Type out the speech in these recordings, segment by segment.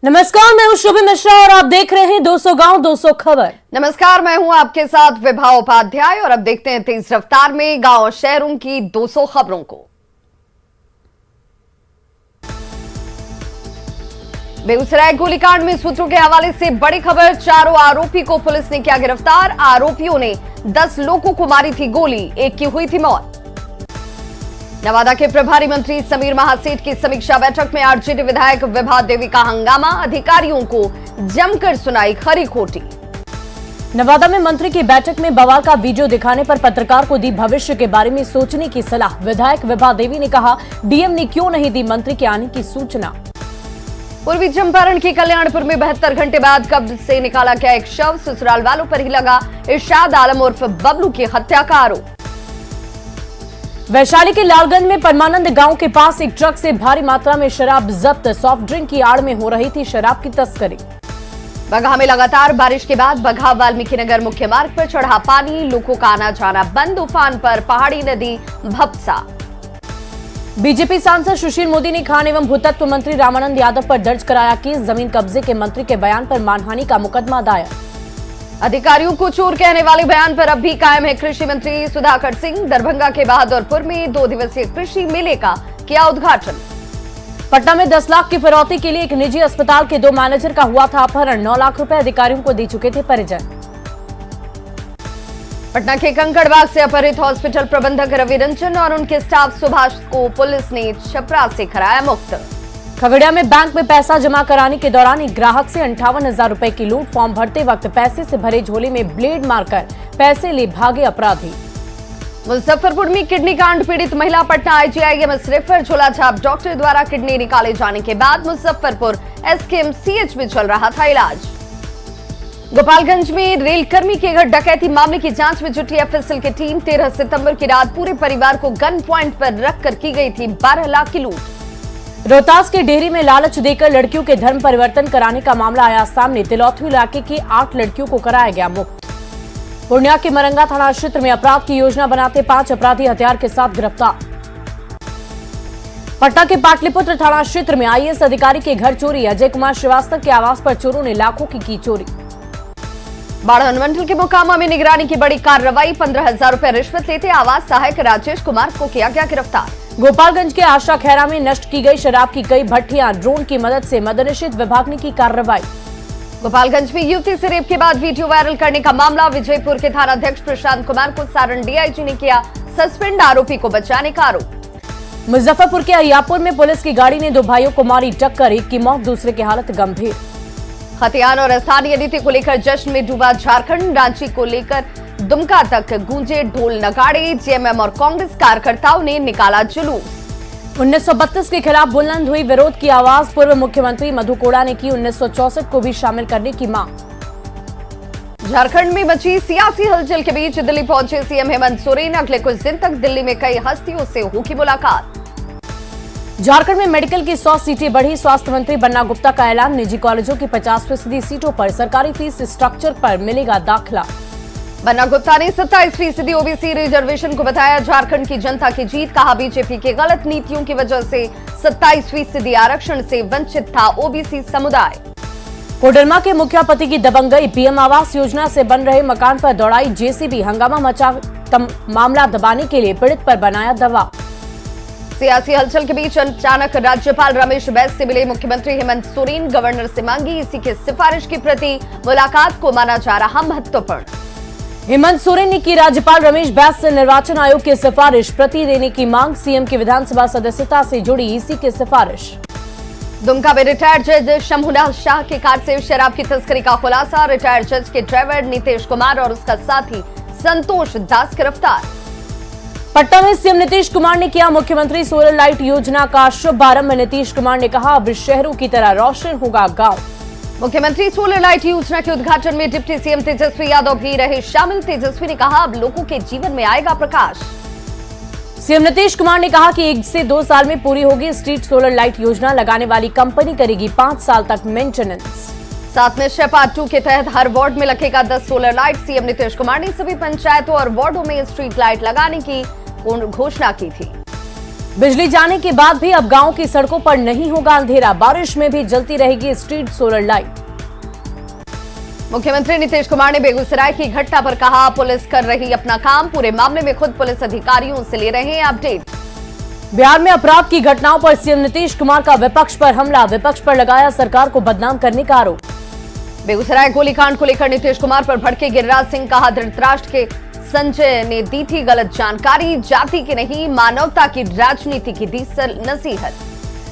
नमस्कार, मैं हूं शुभी मिश्रा और आप देख रहे हैं 200 गांव 200 खबर। नमस्कार, मैं हूं आपके साथ विभा उपाध्याय और अब देखते हैं तेज रफ्तार में गांव और शहरों की 200 खबरों को। बेगूसराय गोलीकांड में सूत्रों के हवाले से बड़ी खबर। चारों आरोपी को पुलिस ने किया गिरफ्तार। आरोपियों ने 10 लोगों को मारी थी गोली, एक की हुई थी मौत। नवादा के प्रभारी मंत्री समीर महासेठ की समीक्षा बैठक में आरजेडी विधायक विभा देवी का हंगामा। अधिकारियों को जमकर सुनाई खरी खोटी। नवादा में मंत्री की बैठक में बवाल का वीडियो दिखाने पर पत्रकार को दी भविष्य के बारे में सोचने की सलाह। विधायक विभा देवी ने कहा, डीएम ने क्यों नहीं दी मंत्री के आने की सूचना। पूर्वी चंपारण के कल्याणपुर में 72 घंटे बाद कब्र से निकाला गया एक शव। ससुराल वालों पर ही लगा इरशाद आलम उर्फ बबलू की हत्या का आरोप। वैशाली के लालगंज में परमानंद गांव के पास एक ट्रक से भारी मात्रा में शराब जब्त। सॉफ्ट ड्रिंक की आड़ में हो रही थी शराब की तस्करी। बगहा में लगातार बारिश के बाद बगहा वाल्मीकि नगर मुख्य मार्ग पर चढ़ा पानी। लोगों का आना जाना बंद। उफान पर पहाड़ी नदी भपसा। बीजेपी सांसद सुशील मोदी ने खान एवं भूतत्व मंत्री रामानंद यादव पर दर्ज कराया केस। जमीन कब्जे के मंत्री के बयान पर मानहानि का मुकदमा दायर। अधिकारियों को चोर कहने वाले बयान पर अब भी कायम है कृषि मंत्री सुधाकर सिंह। दरभंगा के बहादुरपुर में 2 दिवसीय कृषि मेले का किया उद्घाटन। पटना में 10 लाख की फिरौती के लिए एक निजी अस्पताल के 2 मैनेजर का हुआ था अपहरण। 9 लाख रुपए अधिकारियों को दे चुके थे परिजन। पटना के कंकड़बाग से अपहरित हॉस्पिटल प्रबंधक रवि रंजन और उनके स्टाफ सुभाष को पुलिस ने छपरा से कराया मुक्त। खगड़िया में बैंक में पैसा जमा कराने के दौरान एक ग्राहक से 58,000 रुपए की लूट। फॉर्म भरते वक्त पैसे से भरे झोले में ब्लेड मारकर पैसे ले भागे अपराधी। मुजफ्फरपुर में किडनी कांड पीड़ित महिला पटना आईजीआईएमएस रेफर। झोला छाप डॉक्टर द्वारा किडनी निकाले जाने के बाद मुजफ्फरपुर एसकेएमसीएच में चल रहा था इलाज। गोपालगंज में रेल कर्मी के घर डकैती मामले की जांच में जुटी एफएसएल की टीम। 13 सितंबर की रात पूरे परिवार को गन पॉइंट पर रखकर की गई थी 12 लाख की लूट। रोहतास के डेहरी में लालच देकर लड़कियों के धर्म परिवर्तन कराने का मामला आया सामने। तिलौथू इलाके की 8 लड़कियों को कराया गया मुक्त। पूर्णिया के मरंगा थाना क्षेत्र में अपराध की योजना बनाते 5 अपराधी हथियार के साथ गिरफ्तार। पटना के पाटलिपुत्र थाना क्षेत्र में आईएएस अधिकारी के घर चोरी। अजय कुमार श्रीवास्तव के आवास पर चोरों ने लाखों की चोरी। बाढ़ अनुमंडल के मोकामा में निगरानी की बड़ी कार्रवाई। 15,000 रुपए रिश्वत लेते आवास सहायक राजेश कुमार को किया गया गिरफ्तार। गोपालगंज के आशा खैरा में नष्ट की गई शराब की कई भट्टियां। ड्रोन की मदद से मद्यनिषेध विभाग ने की कार्रवाई। गोपालगंज में युवती से रेप के बाद वीडियो वायरल करने का मामला। विजयपुर के थानाध्यक्ष प्रशांत कुमार को सारण डीआईजी ने किया सस्पेंड। आरोपी को बचाने का आरोप। मुजफ्फरपुर के अहियापुर में पुलिस की गाड़ी ने 2 भाइयों को मारी टक्कर। एक की मौत, दूसरे की हालत गंभीर। खतियान और स्थानीय नीति को लेकर जश्न में डूबा झारखंड। रांची को लेकर दुमका तक गूंजे ढोल नगाड़े। जेएमएम और कांग्रेस कार्यकर्ताओं ने निकाला जुलूस। 1932 के खिलाफ बुलंद हुई विरोध की आवाज। पूर्व मुख्यमंत्री मधु कोड़ा ने की 1964 को भी शामिल करने की मांग। झारखंड में मची सियासी हलचल के बीच दिल्ली पहुंचे सीएम हेमंत सोरेन। अगले कुछ दिन तक दिल्ली में कई हस्तियों से होगी मुलाकात। झारखंड में मेडिकल की 100 सीटें बढ़ी। स्वास्थ्य मंत्री बन्ना गुप्ता का ऐलान। निजी कॉलेजों की 50% सीटों पर सरकारी फीस स्ट्रक्चर पर मिलेगा दाखिला। बन्ना गुप्ता ने 27% ओबीसी रिजर्वेशन को बताया झारखंड की जनता की जीत। कहा, बीजेपी के गलत नीतियों की वजह से 27% आरक्षण से वंचित था ओबीसी समुदाय। कोडरमा के मुखिया पति की दबंगई। पीएम आवास योजना से बन रहे मकान पर दौड़ाई जेसीबी। हंगामा मचा। मामला दबाने के लिए पीड़ित पर बनाया दबाव। सियासी हलचल के बीच अचानक राज्यपाल रमेश बैस से मिले मुख्यमंत्री हेमंत सोरेन। गवर्नर से मांगी इसी की सिफारिश की प्रति। मुलाकात को माना जा रहा महत्वपूर्ण। हेमंत सोरेन ने की राज्यपाल रमेश बैस से निर्वाचन आयोग की सिफारिश प्रति देने की मांग। सीएम की विधानसभा सदस्यता से जुड़ी इसी की सिफारिश। दुमका में रिटायर्ड जज शंभुलाल शाह की कार से शराब की तस्करी का खुलासा। रिटायर्ड जज के ड्राइवर नीतीश कुमार और उसका साथी संतोष दास गिरफ्तार। पटना में सीएम नीतीश कुमार ने किया मुख्यमंत्री सोलर लाइट योजना का शुभारंभ। नीतीश कुमार ने कहा, अब शहरों की तरह रोशन होगा गांव। मुख्यमंत्री सोलर लाइट योजना के उद्घाटन में डिप्टी सीएम तेजस्वी यादव भी रहे शामिल। तेजस्वी ने कहा, अब लोगों के जीवन में आएगा प्रकाश। सीएम नीतीश कुमार ने कहा कि 1 से 2 साल में पूरी होगी स्ट्रीट सोलर लाइट योजना। लगाने वाली कंपनी करेगी 5 साल तक मेंटेनेंस। साथ में पार्ट 2 के तहत हर वार्ड में लगेगा 10 solar light. CM Nitish Kumar ने सभी पंचायतों और वार्डों में स्ट्रीट लाइट लगाने की घोषणा की थी। बिजली जाने के बाद भी अब गांव की सड़कों पर नहीं होगा अंधेरा, बारिश में भी जलती रहेगी स्ट्रीट सोलर लाइट। मुख्यमंत्री नीतीश कुमार ने बेगूसराय की घटना पर कहा, पुलिस कर रही अपना काम, पूरे मामले में खुद पुलिस अधिकारियों से ले रहे हैं अपडेट। बिहार में अपराध की घटनाओं पर सीएम नीतीश कुमार का विपक्ष पर हमला, विपक्ष पर लगाया सरकार को बदनाम करने का आरोप। बेगूसराय गोलीकांड को लेकर नीतीश कुमार पर भड़के गिरिराज सिंह, कहा धृतराष्ट्र के संजय ने दी थी गलत जानकारी, जाति की नहीं मानवता की राजनीति की दी नसीहत।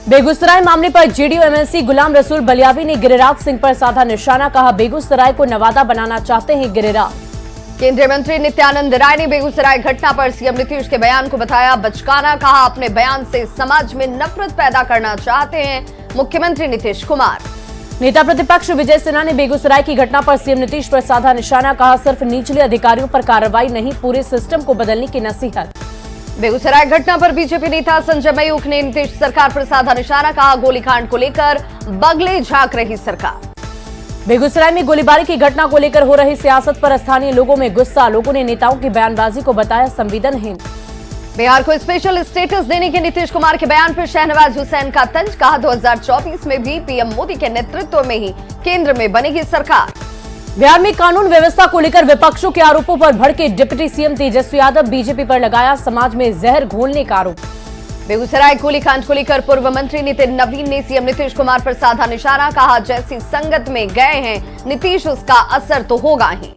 बेगूसराय मामले पर जेडीयू एमएलसी गुलाम रसूल बलियावी ने गिरिराज सिंह पर साधा निशाना, कहा बेगूसराय को नवादा बनाना चाहते हैं गिरिराज। केंद्रीय मंत्री नित्यानंद राय ने बेगूसराय घटना पर सीएम नीतीश के बयान को बताया बचकाना, कहा अपने बयान से समाज में नफरत पैदा करना चाहते हैं मुख्यमंत्री नीतीश कुमार। नेता प्रतिपक्ष विजय सिन्हा ने बेगूसराय की घटना पर सीएम नीतीश पर साधा निशाना, कहा सिर्फ निचले अधिकारियों पर कार्रवाई नहीं, पूरे सिस्टम को बदलने की नसीहत। बेगूसराय घटना पर बीजेपी नेता संजय मयूख ने नीतीश सरकार पर साधा निशाना, कहा गोलीकांड को लेकर बगले झांक रही सरकार। बेगूसराय में गोलीबारी की घटना को लेकर हो रही सियासत पर स्थानीय लोगों में गुस्सा, लोगों ने नेताओं की बयानबाजी को बताया संवेदनहीन। बिहार को स्पेशल स्टेटस देने के नीतीश कुमार के बयान पर शहनवाज हुसैन का तंज, कहा 2024 में भी पीएम मोदी के नेतृत्व में ही केंद्र में बनेगी सरकार। बिहार में कानून व्यवस्था को लेकर विपक्षों के आरोपों पर भड़के deputy CM Tejashwi Yadav, BJP पर लगाया समाज में जहर घोलने का आरोप। बेगूसराय गोलीकांड को लेकर पूर्व मंत्री नितिन नवीन ने सीएम नीतीश कुमार पर साधा निशाना, कहा जैसी संगत में गए हैं नीतीश उसका असर तो होगा ही।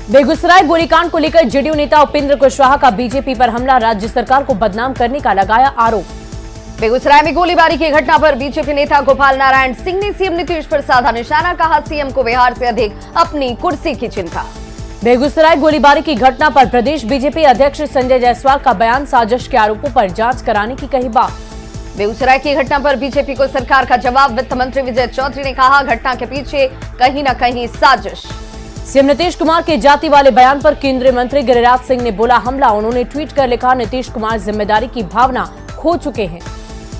बेगूसराय गोलीकांड को लेकर जेडीयू नेता उपेंद्र कुशवाहा का बीजेपी पर हमला, राज्य सरकार को बदनाम करने का लगाया आरोप। बेगूसराय में गोलीबारी की घटना पर बीजेपी नेता गोपाल नारायण सिंह ने सीएम नीतीश पर साधा निशाना, कहा सीएम को बिहार से अधिक अपनी कुर्सी की चिंता। बेगूसराय गोलीबारी की घटना पर प्रदेश बीजेपी अध्यक्ष संजय जायसवाल का बयान, साजिश के आरोपों पर जांच कराने की कही बात। बेगूसराय की घटना पर बीजेपी को सरकार का जवाब, वित्त मंत्री विजय चौधरी ने कहा घटना के पीछे कहीं न कहीं साजिश। सीएम नीतीश कुमार के जाति वाले बयान पर केंद्रीय मंत्री गिरिराज सिंह ने बोला हमला, उन्होंने ट्वीट कर लिखा नीतीश कुमार जिम्मेदारी की भावना खो चुके हैं।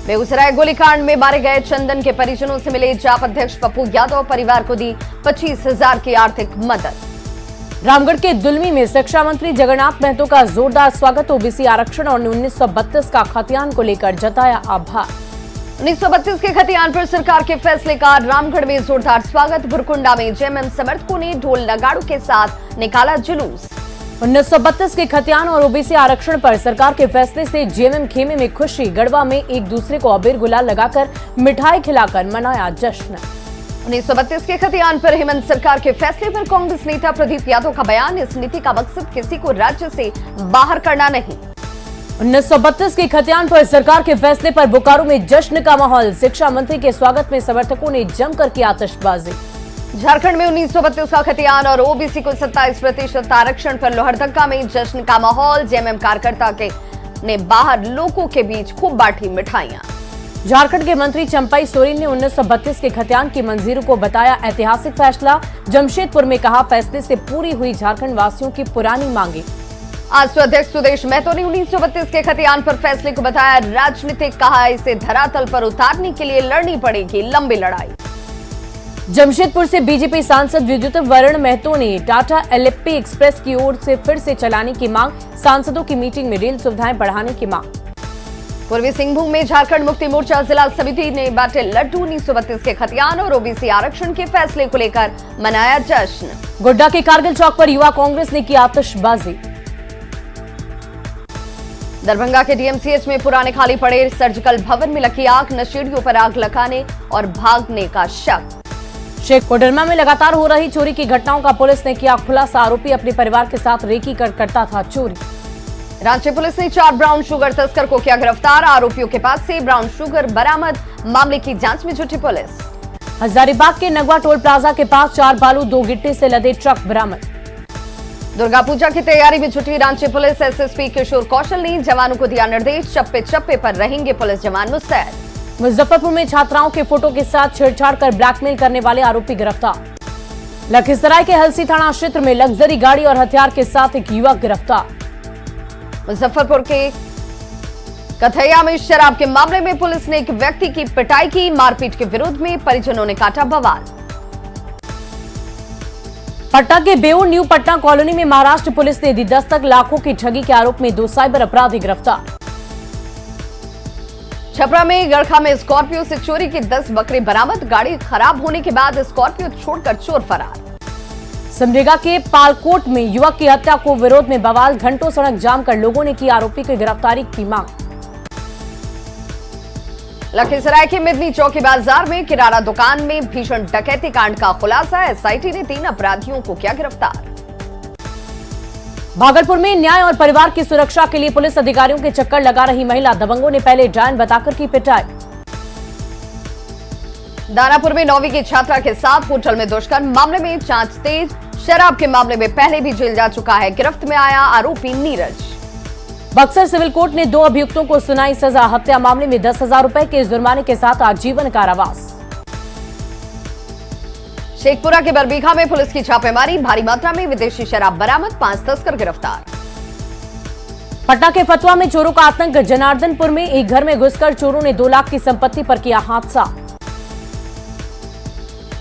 बेगूसराय गोलीकांड में मारे गए चंदन के परिजनों से मिले जाप अध्यक्ष पप्पू यादव, परिवार को दी 25,000 की आर्थिक मदद। रामगढ़ के दुलमी में शिक्षा मंत्री जगन्नाथ महतो का जोरदार स्वागत, ओबीसी आरक्षण और 1932 का खतियान को लेकर जताया आभार। 1932 के खतियान पर सरकार के फैसले का रामगढ़ में जोरदार स्वागत, बुरकुंडा में जेएमएम समर्थकों ने ढोल नगाड़ों के साथ निकाला जुलूस। 1932 के खतियान और ओबीसी आरक्षण पर सरकार के फैसले से जेएमएम खेमे में खुशी, गढ़वा में एक दूसरे को अबीर गुलाल लगाकर मिठाई खिलाकर मनाया जश्न। 1932 के खतियान पर हेमंत सरकार के फैसले पर कांग्रेस नेता प्रदीप यादव का बयान, इस नीति का मकसद किसी को राज्य से बाहर करना नहीं। 1932 के खतियान पर सरकार के फैसले पर बोकारो में जश्न का माहौल, शिक्षा मंत्री के स्वागत में समर्थकों ने जमकर की आतिशबाजी। झारखंड में 1932 का खतियान और ओबीसी को 27% आरक्षण पर लोहरदगा में जश्न का माहौल, जेएमएम कार्यकर्ता ने बाहर लोगों के बीच खूब बांटी मिठाइयां। झारखंड के मंत्री चंपई सोरेन ने 1932 के खतियान की मंजूरी को बताया ऐतिहासिक फैसला, जमशेदपुर में कहा फैसले से पूरी हुई झारखंड वासियों की पुरानी मांगे। आजसू अध्यक्ष सुदेश महतो ने 1932 के खतियान पर फैसले को बताया राजनीतिक, कहा इसे धरातल पर उतारने के लिए लड़नी पड़ेगी लंबी लड़ाई। जमशेदपुर से बीजेपी सांसद विद्युत वरण महतो ने टाटा एलेप्पी एक्सप्रेस की ओर से फिर से चलाने की मांग, सांसदों की मीटिंग में रेल सुविधाएं बढ़ाने की मांग। पूर्वी सिंहभूम में झारखंड मुक्ति मोर्चा जिला समिति ने बांटे लड्डू, 1932 के खतियान और ओबीसी आरक्षण के फैसले को लेकर मनाया जश्न। गोड्डा के कारगिल चौक पर युवा कांग्रेस ने की आतिशबाजी। दरभंगा के डीएमसीएच में पुराने खाली पड़े सर्जिकल भवन में लगी आग, नशेड़ियों पर आग लगाने और भागने का शक। शेख कोडरमा में लगातार हो रही चोरी की घटनाओं का पुलिस ने किया खुलासा, आरोपी अपने परिवार के साथ रेकी कर करता था चोरी। रांची पुलिस ने 4 ब्राउन शुगर तस्कर को किया गिरफ्तार, आरोपियों के पास से ब्राउन शुगर बरामद, मामले की जांच में जुटी पुलिस। हजारीबाग के नगवा टोल प्लाजा के पास 4 बालू 2 गिट्टी से लदे ट्रक बरामद। दुर्गा पूजा की तैयारी में जुटी रांची पुलिस, एसएसपी किशोर कौशल ने जवानों को दिया निर्देश, चप्पे चप्पे पर रहेंगे पुलिस जवान मुस्तैद। मुजफ्फरपुर में छात्राओं के फोटो के साथ छेड़छाड़ कर ब्लैकमेल करने वाले आरोपी गिरफ्तार। लखीसराय के हलसी थाना क्षेत्र में लग्जरी गाड़ी और हथियार के साथ एक युवक गिरफ्तार। मुजफ्फरपुर के कथैया में शराब के मामले में पुलिस ने एक व्यक्ति की पिटाई की, मारपीट के विरोध में परिजनों ने काटा बवाल। पटना के बेउर न्यू पटना कॉलोनी में महाराष्ट्र पुलिस ने दी दस्तक, लाखों की ठगी के आरोप में 2 साइबर अपराधी गिरफ्तार। छपरा में गड़खा में स्कॉर्पियो से चोरी की 10 बकरे बरामद। गाड़ी खराब होने के बाद स्कॉर्पियो छोड़कर चोर फरार। सिमडेगा के पालकोट में युवक की हत्या को विरोध में बवाल। घंटों सड़क जाम कर लोगों ने की आरोपी की गिरफ्तारी की मांग। लखीसराय के मिदनी चौकी बाजार में किराना दुकान में भीषण डकैती कांड का खुलासा। एसआईटी ने 3 अपराधियों को किया गिरफ्तार। भागलपुर में न्याय और परिवार की सुरक्षा के लिए पुलिस अधिकारियों के चक्कर लगा रही महिला। दबंगों ने पहले डायन बताकर की पिटाई। दानापुर में 9वीं की छात्रा के साथ होटल में दुष्कर्म मामले में जांच तेज। शराब के मामले में पहले भी जेल जा चुका है। गिरफ्त में आया आरोपी नीरज। बक्सर सिविल कोर्ट ने 2 अभियुक्तों को सुनाई सजा। हत्या मामले में 10,000 रुपए के जुर्माने के साथ आजीवन कारावास। शेखपुरा के बरबीघा में पुलिस की छापेमारी। भारी मात्रा में विदेशी शराब बरामद। 5 तस्कर गिरफ्तार। पटना के फतुहा में चोरों का आतंक। जनार्दनपुर में एक घर में घुसकर चोरों ने 2 लाख की संपत्ति पर किया हादसा।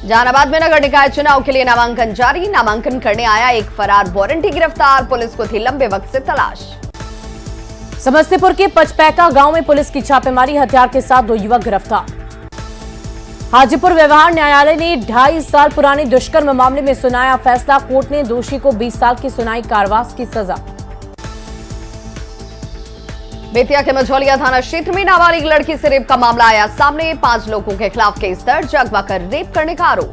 जहानाबाद में नगर निकाय चुनाव के लिए नामांकन जारी। नामांकन करने आया एक फरार वारंटी गिरफ्तार। पुलिस को थी लंबे वक्त से तलाश। समस्तीपुर के पचपैका गांव में पुलिस की छापेमारी। हथियार के साथ 2 युवक गिरफ्तार। हाजीपुर व्यवहार न्यायालय ने 2.5 साल पुराने दुष्कर्म मामले में सुनाया फैसला। कोर्ट ने दोषी को 20 साल की सुनाई कारावास की सजा। बेतिया के मझौलिया थाना क्षेत्र में नाबालिग लड़की से रेप का मामला आया सामने। 5 लोगों के खिलाफ केस दर्ज। अगवा कर रेप करने का आरोप।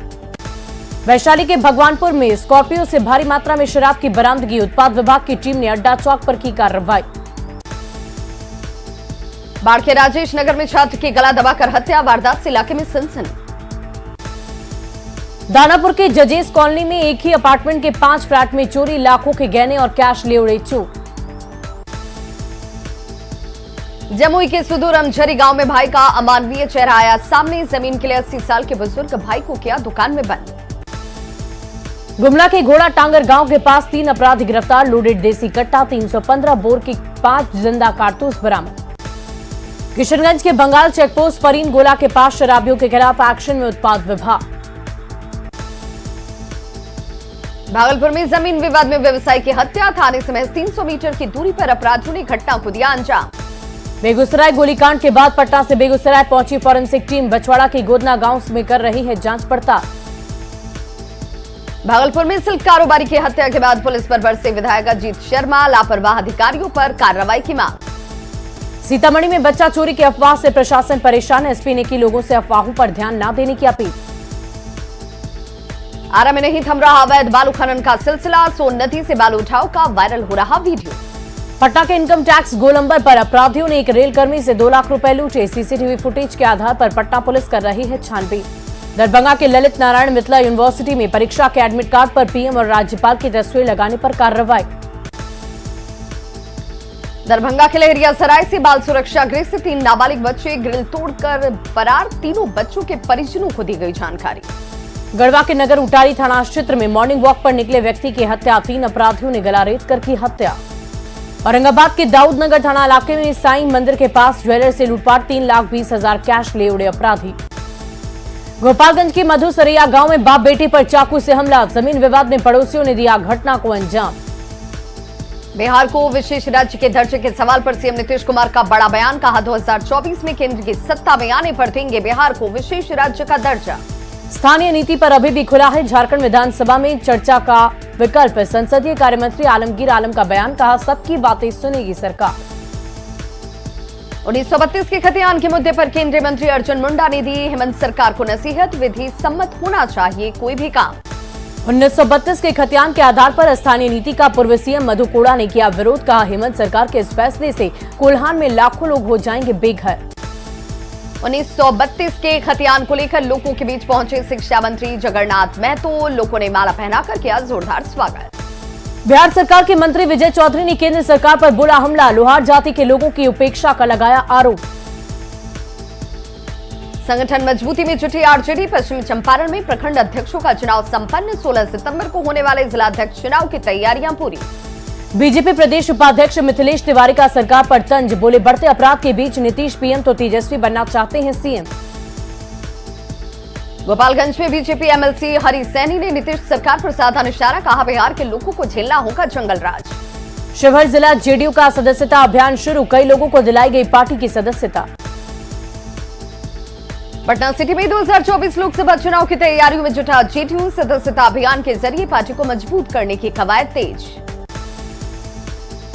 वैशाली के भगवानपुर में स्कॉर्पियो से भारी मात्रा में शराब की बरामदगी। उत्पाद विभाग की टीम ने अड्डा चौक पर की कार्रवाई। बाढ़ के राजेश नगर में छात्र की गला दबाकर हत्या। वारदात से इलाके में सनसनी। दानापुर के जजेस कॉलोनी में एक ही अपार्टमेंट के 5 फ्लैट में चोरी। लाखों के गहने और कैश ले उड़े चोर। जमुई के सुदूर अमझरी गांव में भाई का अमानवीय चेहरा आया सामने। जमीन के लिए 80 साल के बुजुर्ग भाई को किया दुकान में बंद। गुमला के घोड़ा टांगर गांव के पास 3 अपराधी गिरफ्तार। लोडेड देसी कट्टा 315 बोर की 5 जिंदा कारतूस बरामद। किशनगंज के बंगाल चेकपोस्ट फरीन गोला के पास शराबियों के खिलाफ एक्शन में उत्पाद विभाग। भागलपुर में जमीन विवाद में व्यवसायी की हत्या। थाने से महज 300 मीटर की दूरी पर अपराधियों ने घटना को दिया अंजाम। बेगूसराय गोलीकांड के बाद पटना से बेगूसराय पहुंची फॉरेंसिक टीम। बछवाड़ा के गोदना गांव में कर रही है जांच पड़ताल। भागलपुर में सिल्क कारोबारी की हत्या के बाद पुलिस पर बरसे विधायक अजीत शर्मा। लापरवाह अधिकारियों पर कार्रवाई की मांग। सीतामढ़ी में बच्चा चोरी की अफवाह से प्रशासन परेशान। एसपी ने की लोगों से अफवाहों पर ध्यान न देने की अपील। आरा में नहीं थम रहा अवैध बालू खनन का सिलसिला। सोन नदी से बालू उठाव का वायरल हो रहा वीडियो। पटना के इनकम टैक्स गोलंबर पर अपराधियों ने एक रेल कर्मी से 2 लाख रुपए लूटे। सीसीटीवी फुटेज के आधार पर पटना पुलिस कर रही है छानबीन। दरभंगा के ललित नारायण मिथिला यूनिवर्सिटी में परीक्षा के एडमिट कार्ड पर पीएम और राज्यपाल की तस्वीर लगाने पर कार्रवाई। दरभंगा के लहरिया सराय से बाल सुरक्षा गृह से 3 नाबालिग बच्चे ग्रिल तोड़कर फरार। तीनों बच्चों के परिजनों को दी गई जानकारी। गढ़वा के नगर उटारी थाना क्षेत्र में मॉर्निंग वॉक पर निकले व्यक्ति की हत्या। 3 अपराधियों ने गला रेत कर की हत्या। औरंगाबाद के दाऊद नगर थाना इलाके में साईं मंदिर के पास ज्वेलर से लूटपाट। 3,20,000 कैश ले उड़े अपराधी। गोपालगंज के मधुसरैया गांव में बाप बेटे पर चाकू से हमला। जमीन विवाद में पड़ोसियों ने दिया घटना को अंजाम। बिहार को विशेष राज्य के दर्जे के सवाल पर सीएम नीतीश कुमार का बड़ा बयान। कहा 2024 में केंद्र की सत्ता में आने पर देंगे बिहार को विशेष राज्य का दर्जा। स्थानीय नीति पर अभी भी खुला है झारखंड विधानसभा में चर्चा का विकल्प। संसदीय कार्यमंत्री आलमगीर आलम का बयान। कहा सबकी बातें सुनेगी सरकार। 1932 के खतियान के मुद्दे पर केंद्रीय मंत्री अर्जुन मुंडा ने दी हेमंत सरकार को नसीहत। विधि सम्मत होना चाहिए कोई भी काम। 1932 के खतियान के आधार पर स्थानीय नीति का पूर्व सीएम मधु कोड़ा ने किया विरोध। कहा हेमंत सरकार के इस फैसले से कोल्हान में लाखों लोग हो जाएंगे बेघर। 1932 के खतियान को लेकर लोगों के बीच पहुंचे शिक्षा मंत्री जगन्नाथ महतो। लोगों ने माला पहनाकर किया जोरदार स्वागत। बिहार सरकार के मंत्री विजय चौधरी ने केंद्र सरकार पर बोला हमला। लोहार जाति के लोगों की उपेक्षा का लगाया आरोप। संगठन मजबूती में जुटी आरजेडी। पश्चिम चंपारण में प्रखंड अध्यक्षों का चुनाव संपन्न। 16 सितंबर को होने वाले जिलाध्यक्ष चुनाव की तैयारियां पूरी। बीजेपी प्रदेश उपाध्यक्ष मिथिलेश तिवारी का सरकार पर तंज। बोले बढ़ते अपराध के बीच नीतीश पीएम तो तेजस्वी बनना चाहते हैं सीएम। गोपालगंज में बीजेपी एमएलसी हरि सैनी ने नीतीश सरकार पर साधा निशाना। कहा बिहार के लोगों को झेलना होगा जंगल राज। शिवहर जिला जेडीयू का सदस्यता अभियान शुरू। कई लोगों को दिलाई गई पार्टी की सदस्यता। पटना सिटी में 2024 लोकसभा चुनाव की तैयारियों में जुटा जेडीयू सदस्यता अभियान के जरिए पार्टी को मजबूत करने की कवायद तेज।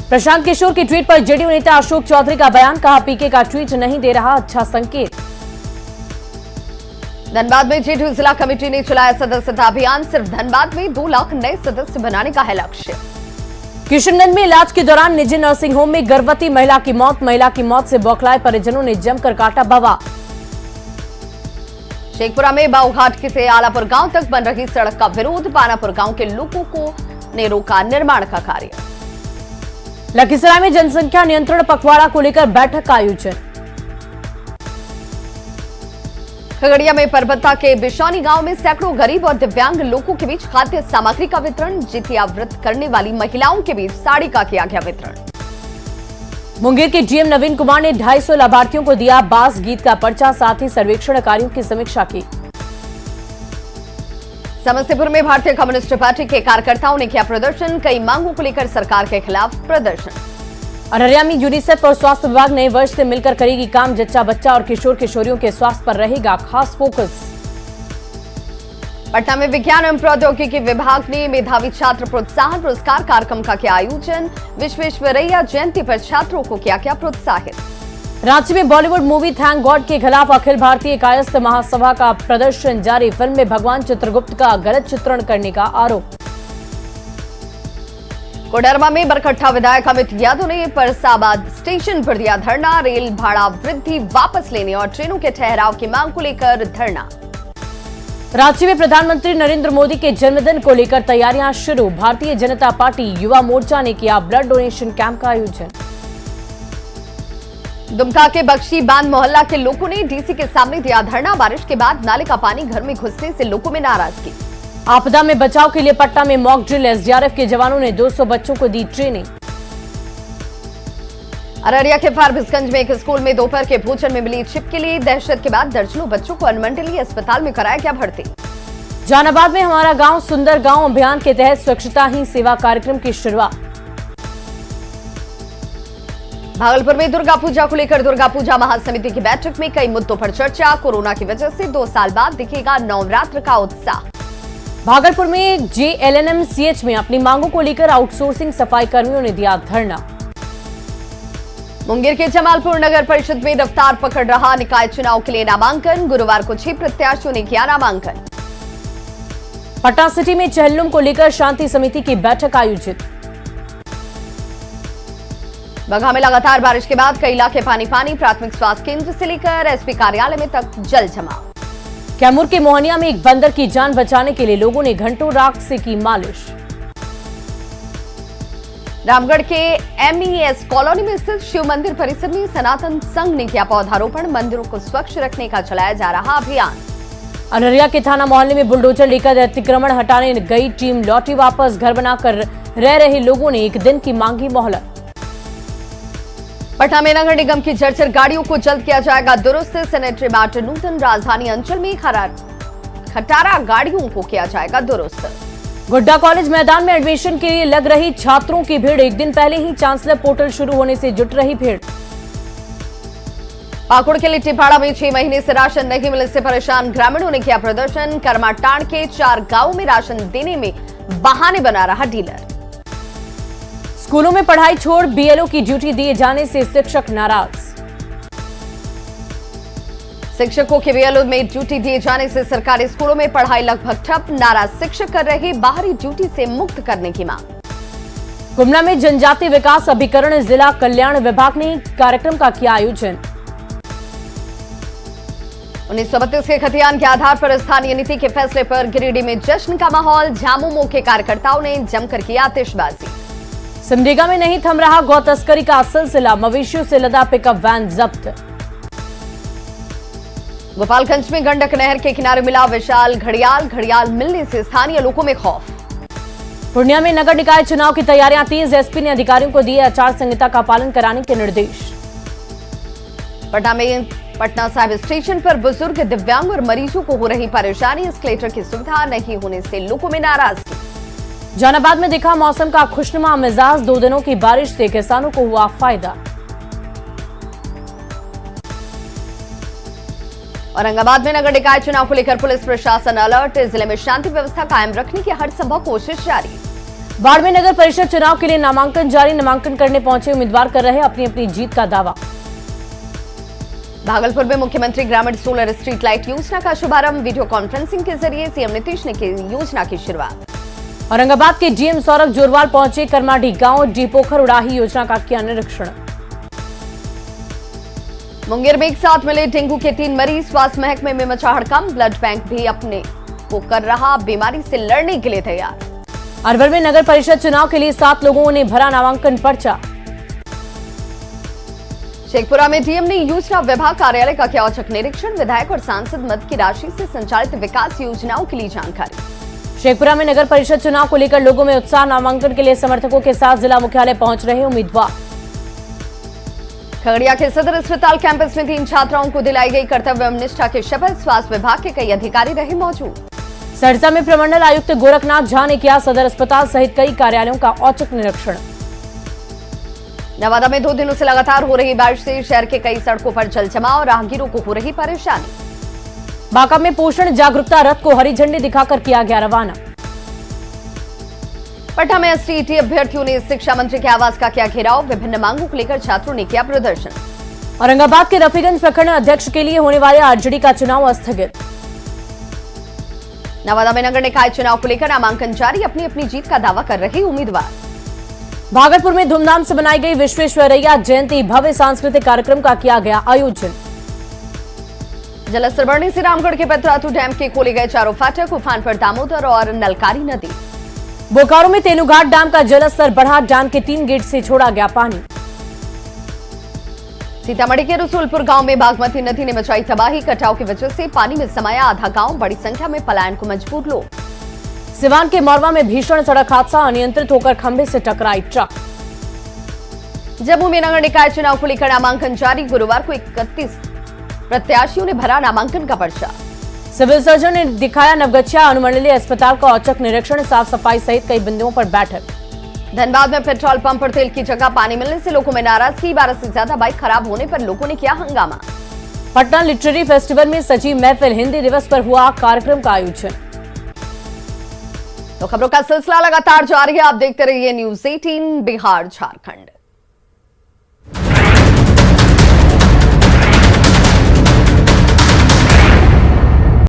प्रशांत किशोर की ट्वीट पर जेडीयू नेता अशोक चौधरी का बयान, कहा पीके का ट्वीट नहीं दे रहा अच्छा संकेत। धनबाद में जेडीयू जिला कमेटी ने चलाया सदस्यता अभियान, सिर्फ धनबाद में 2 लाख नए सदस्य बनाने का है लक्ष्य। किशनगंज में इलाज के दौरान निजी नर्सिंग होम में गर्भवती महिला की मौत से बौखलाए परिजनों ने जमकर काटा बवाल। शेखपुरा में बाऊघाट से आलापुर गांव तक बन रही सड़क का विरोध, पानापुर गांव के लोगों ने रोका निर्माण का कार्य। लखीसराय में जनसंख्या नियंत्रण पखवाड़ा को लेकर बैठक का आयोजन। खगड़िया में परबत्ता के बिशौनी गांव में सैकड़ों गरीब और दिव्यांग लोगों के बीच खाद्य सामग्री का वितरण, जितिया व्रत करने वाली महिलाओं के बीच साड़ी का किया गया वितरण। मुंगेर के डीएम नवीन कुमार ने 250 लाभार्थियों को दिया बास गीत का पर्चा, साथ ही सर्वेक्षण कार्यों की समीक्षा की। समस्तीपुर में भारतीय कम्युनिस्ट पार्टी के कार्यकर्ताओं ने किया प्रदर्शन, कई मांगों को लेकर सरकार के खिलाफ प्रदर्शन। अररिया में यूनिसेफ और स्वास्थ्य विभाग नए वर्ष से मिलकर करेगी काम, जच्चा बच्चा और किशोर किशोरियों के स्वास्थ्य पर रहेगा खास फोकस। पटना में विज्ञान एवं प्रौद्योगिकी विभाग ने मेधावी छात्र प्रोत्साहन पुरस्कार कार्यक्रम का किया आयोजन, विश्वेश्वरैया जयंती पर छात्रों को किया गया प्रोत्साहित। रांची में बॉलीवुड मूवी थैंक गॉड के खिलाफ अखिल भारतीय कायस्थ महासभा का प्रदर्शन जारी, फिल्म में भगवान चित्रगुप्त का गलत चित्रण करने का आरोप। कोडरमा में बरकट्टा विधायक अमित यादव ने परसाबाद स्टेशन पर दिया धरना, रेल भाड़ा वृद्धि वापस लेने और ट्रेनों के ठहराव की मांग को लेकर धरना। रांची में प्रधानमंत्री नरेंद्र मोदी के जन्मदिन को लेकर तैयारियां शुरू, भारतीय जनता पार्टी युवा मोर्चा ने किया ब्लड डोनेशन कैंप का आयोजन। दुमका के बख्शी बांध मोहल्ला के लोगों ने डीसी के सामने दिया धरना, बारिश के बाद नाले का पानी घर में घुसने से लोगों में नाराजगी। आपदा में बचाव के लिए पटना में मॉक ड्रिल, एसडीआरएफ के जवानों ने 200 बच्चों को दी ट्रेनिंग। अररिया के फारबिसगंज में एक स्कूल में दोपहर के भोजन में मिली छिपकली, दहशत के बाद दर्जनों बच्चों को अनुमंडलीय अस्पताल में कराया गया भर्ती। जहानाबाद में हमारा गांव सुंदर गांव अभियान के तहत स्वच्छता ही सेवा कार्यक्रम की शुरुआत। भागलपुर में दुर्गा पूजा को लेकर दुर्गा पूजा महासमिति की बैठक में कई मुद्दों पर चर्चा, कोरोना की वजह से 2 साल बाद दिखेगा नवरात्र का उत्साह। भागलपुर में जेएलएनएमसीएच में अपनी मांगों को लेकर आउटसोर्सिंग सफाई कर्मियों ने दिया धरना। मुंगेर के जमालपुर नगर परिषद में रफ्तार पकड़ रहा निकाय चुनाव के लिए नामांकन, गुरुवार को 6 प्रत्याशियों ने किया नामांकन। पटना सिटी में चहलनुम को लेकर शांति समिति की बैठक आयोजित। बगहा में लगातार बारिश के बाद कई इलाके पानी पानी, प्राथमिक स्वास्थ्य केंद्र से लेकर एसपी कार्यालय में तक जल जमाव। कैमूर के मोहनिया में एक बंदर की जान बचाने के लिए लोगों ने घंटों राख से की मालिश। रामगढ़ के एमईएस कॉलोनी में स्थित शिव मंदिर परिसर में सनातन संघ ने किया पौधारोपण, मंदिरों को स्वच्छ रखने का चलाया जा रहा अभियान। अररिया के थाना मोहल्ले में बुलडोजर लेकर अतिक्रमण हटाने गई टीम लौटी वापस, घर बनाकर रह रहे लोगों ने 1 दिन की मांगी मोहलत। पटना में नगर निगम की जर्जर गाड़ियों को जल्द किया जाएगा दुरुस्त, सैनिटरी मार्ट नूतन राजधानी अंचल में खटारा गाड़ियों को किया जाएगा दुरुस्त। गुड्डा कॉलेज मैदान में एडमिशन के लिए लग रही छात्रों की भीड़, 1 दिन पहले ही चांसलर पोर्टल शुरू होने से जुट रही भीड़। पाकुड़ के लिट्टीपाड़ा में 6 महीने से राशन नहीं मिलने से परेशान ग्रामीणों ने किया प्रदर्शन, करमाटांड के 4 गांवों में राशन देने में बहाने बना रहा डीलर। स्कूलों में पढ़ाई छोड़ बीएलओ की ड्यूटी दिए जाने से शिक्षक नाराज। शिक्षकों के बीएलओ में ड्यूटी दिए जाने से सरकारी स्कूलों में पढ़ाई लगभग ठप, नाराज शिक्षक कर रहे बाहरी ड्यूटी से मुक्त करने की मांग। गुमला में जनजाति विकास अभिकरण जिला कल्याण विभाग ने कार्यक्रम का किया आयोजन। 1932 के खतियान के आधार पर स्थानीय नीति के फैसले पर गिरिडीह में जश्न का माहौल, झामुमो के कार्यकर्ताओं ने जमकर किया आतिशबाजी। सिमडेगा में नहीं थम रहा गौ तस्करी का सिलसिला, मवेशियों से लदा पिकअप वैन जब्त। गोपालगंज में गंडक नहर के किनारे मिला विशाल घड़ियाल मिलने से स्थानीय लोगों में खौफ। पूर्णिया में नगर निकाय चुनाव की तैयारियां तेज, एसपी ने अधिकारियों को दिए आचार संहिता का पालन कराने के निर्देश। पटना साहिब स्टेशन पर बुजुर्ग, दिव्यांग और मरीजों को हो रही परेशानी, एस्केलेटर की सुविधा नहीं होने से लोगों में नाराजगी। जहानाबाद में दिखा मौसम का खुशनुमा मिजाज, 2 दिनों की बारिश से किसानों को हुआ फायदा। औरंगाबाद में नगर निकाय चुनाव को लेकर पुलिस प्रशासन अलर्ट, जिले में शांति व्यवस्था कायम रखने की हर संभव कोशिश जारी। बाड़मेर नगर परिषद चुनाव के लिए नामांकन जारी, नामांकन करने पहुंचे उम्मीदवार कर रहे अपनी अपनी जीत का दावा। भागलपुर में मुख्यमंत्री ग्रामीण सोलर स्ट्रीट लाइट योजना का शुभारंभ, वीडियो कॉन्फ्रेंसिंग के जरिए सीएम नीतीश ने की योजना की शुरुआत। औरंगाबाद के डीएम सौरभ जोरवाल पहुंचे करमाडी गांव, डीपोखर उड़ाही योजना का किया निरीक्षण। मुंगेर में एक साथ मिले डेंगू के 3 मरीज, स्वास्थ्य महकमे में मचा हड़कंप, ब्लड बैंक भी अपने को कर रहा बीमारी से लड़ने के लिए तैयार। अलवर में नगर परिषद चुनाव के लिए 7 लोगों ने भरा नामांकन पर्चा। शेखपुरा में डीएम ने योजना विभाग कार्यालय का किया औचक निरीक्षण, विधायक और सांसद मद की राशि से संचालित विकास योजनाओं के लिए जानकारी। शेखपुरा में नगर परिषद चुनाव को लेकर लोगों में उत्साह, नामांकन के लिए समर्थकों के साथ जिला मुख्यालय पहुंच रहे उम्मीदवार। खगड़िया के सदर अस्पताल कैंपस में 3 छात्राओं को दिलाई गई कर्तव्य एवं निष्ठा की शपथ, स्वास्थ्य विभाग के कई अधिकारी रहे मौजूद। सरसा में प्रमंडल आयुक्त गोरखनाथ झा ने किया सदर अस्पताल सहित कई कार्यालयों का औचक निरीक्षण। नवादा में 2 दिनों से लगातार हो रही बारिश से शहर के कई सड़कों पर जल जमाव, राहगीरों को हो रही परेशानी। बांका में पोषण जागरूकता रथ को हरी झंडी दिखाकर किया गया रवाना। पटना में एसटीईटी अभ्यर्थियों ने शिक्षा मंत्री के आवास का किया घेराव, विभिन्न मांगों को लेकर छात्रों ने किया प्रदर्शन। औरंगाबाद के रफीगंज प्रखंड अध्यक्ष के लिए होने वाले आरजेडी का चुनाव स्थगित। नवादा में नगर निकाय चुनाव को लेकर नामांकन जारी, अपनी अपनी जीत का दावा कर रहे उम्मीदवार। भागलपुर में धूमधाम से बनाई गई विश्वेश्वरैया जयंती, भव्य सांस्कृतिक कार्यक्रम का किया गया आयोजन। जलस्तर बढ़ने से रामगढ़ के पतरातू डैम के खोले गए चारों फाटक, उफान पर दामोदर और नलकारी नदी। बोकारो में तेनुघाट डैम का जलस्तर बढ़ा, डैम के 3 गेट से छोड़ा गया पानी। सीतामढ़ी के रसूलपुर गांव में बागमती नदी ने मचाई तबाही, कटाव की वजह से पानी में समाया आधा गांव, बड़ी संख्या में पलायन को मजबूर लोग। सिवान के मोरवा में भीषण सड़क हादसा, अनियंत्रित होकर खंभे से टकराई ट्रक। जम्मू में नगर निकाय चुनाव को लेकर नामांकन जारी, गुरुवार को 31 प्रत्याशियों ने भरा नामांकन का पर्चा। सिविल सर्जन ने दिखाया नवगछिया अनुमंडलीय अस्पताल का औचक निरीक्षण, साफ सफाई सहित कई बिंदुओं पर बैठक। धनबाद में पेट्रोल पंप पर तेल की जगह पानी मिलने से लोगों में नाराजगी, 12 से ज्यादा बाइक खराब होने पर लोगों ने किया हंगामा। पटना लिटरेरी फेस्टिवल में सजी महफिल, हिंदी दिवस पर हुआ कार्यक्रम का आयोजन। तो खबरों का सिलसिला लगातार जारी है, आप देखते रहिए न्यूज़ 18 बिहार झारखंड।